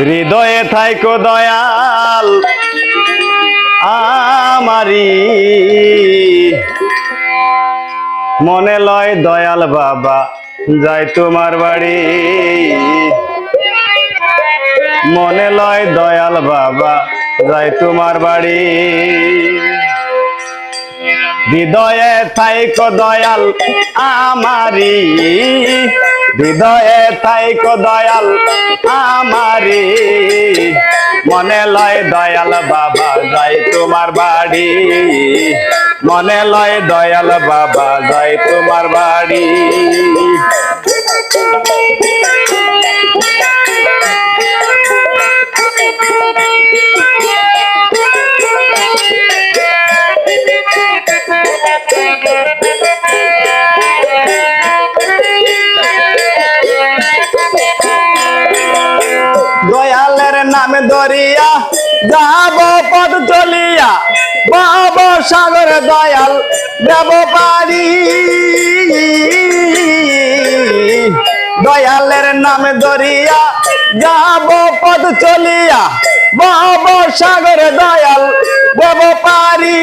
হৃদয়ে থাইকো দয়াল আমারি, মনে লয় দয়াল বাবা যাই তোমার বাড়ি, মনে লয় দয়াল বাবা যাই তোমার বাড়ি। হৃদয়ে থাইকো দয়াল আমারি, হৃদয়ে থাইকো দয়াল আমারি, মনে লয় দয়াল বাবা যাই তোমার বাড়ি, মনে লয় দয়াল বাবা যাই তোমার বাড়ি। দয়ালের নামে দরিয়া যাব পদ চলিয়া, বাব সাগর দয়াল দেব পারি, দয়ালের নামে দরিয়া যাব পদ চলিয়া, বাব সাগর দয়াল দেব পারি।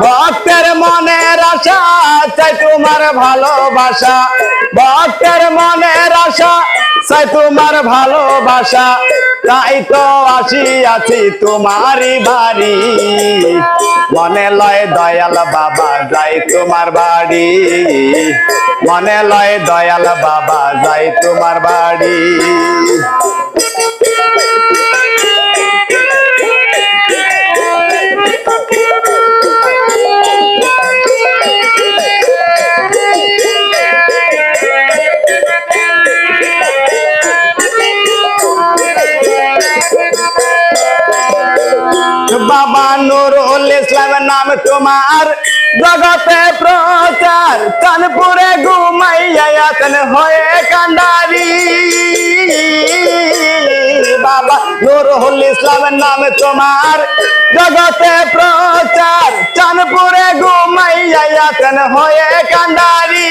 ভক্তের মনের আশা চাই তোমার ভালোবাসা, ভক্তের মনের আশা চাই তোমার ভালোবাসা, তাই তো আসিয়াছি তোমারই বাড়ি, মনে লয় দয়াল বাবা যাই তোমার বাড়ি, মনে লয় দয়াল বাবা যাই তোমার বাড়ি। বাবা নুরুল ইসলামের নাম তোমার জগতে প্রচার, কানপুরে ঘুমাইয়া আছেন হয়ে কান্ডারি, বাবা নুরুল ইসলামের নাম তোমার জগতে প্রচার, কানপুরে ঘুমাইয়া আছেন হয়ে কান্ডারি।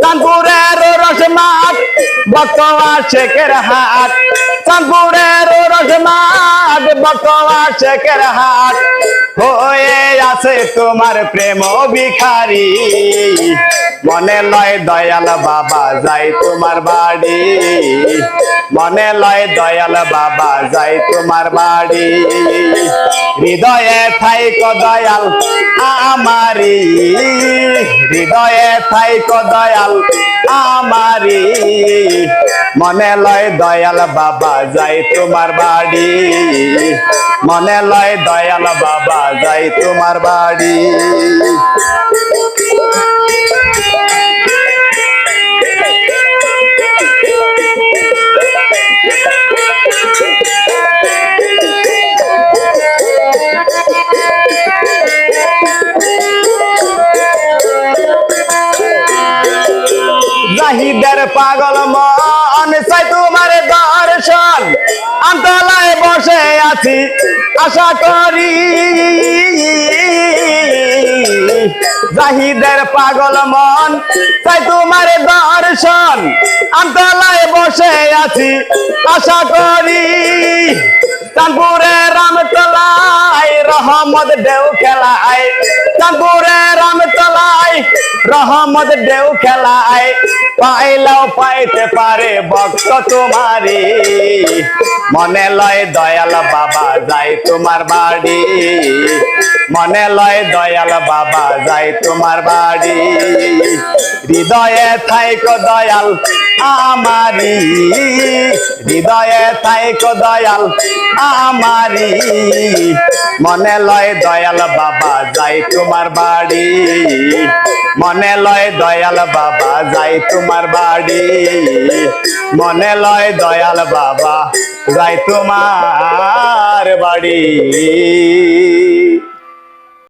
কানপুরের রস মাঠ বকোয়া শেখের হাট, কানপুরের রস মাঠ বকোয়া শেখের হাট, হয়ে আছে তোমার প্রেম ভিখারি, মনে লয় দয়াল বাবা যাই তোমার বাড়ি, মনে লয় দয়াল বাবা যাই তোমার বাড়ি। হৃদয়ে থাইকো দয়াল আমারি, হৃদয়ে থাইকো দয়াল আমারি, মনে লয় দয়াল বাবা যাই তোমার বাড়ি, মনে লয় দয়াল বাবা যাই তোমার বাড়ি। জাহিদের পাগল মন চাই তোমার দর্শন, আমতলায় বসে আছি আশা করি, জাহিদের পাগল মন চাই তোমার দর্শন, আমতলায় বসে আছি আশা করি। কানপুরে রামতলায় রহমত ঢেউ খেলায়, কানপুরে রামতলায় রহমত ঢেউ খেলায়, পাইলেও পাইতে পারে ভক্ত তোমারি, মনে লয় দয়াল বাবা যাই তোমার বাড়ি, মনে লয় দয়াল বাবা যাই তোমার বাড়ি। হৃদয়ে থাইকো দয়াল আমারি, হৃদয়ে থাইকো দয়াল আমারি, মনে লয় দয়াল বাবা যাই তোমার বাড়ি, মনে লয় দয়াল বাবা যাই তোমার বাড়ি, মনে লয় দয়াল বাবা যাই তোমার বাড়ি।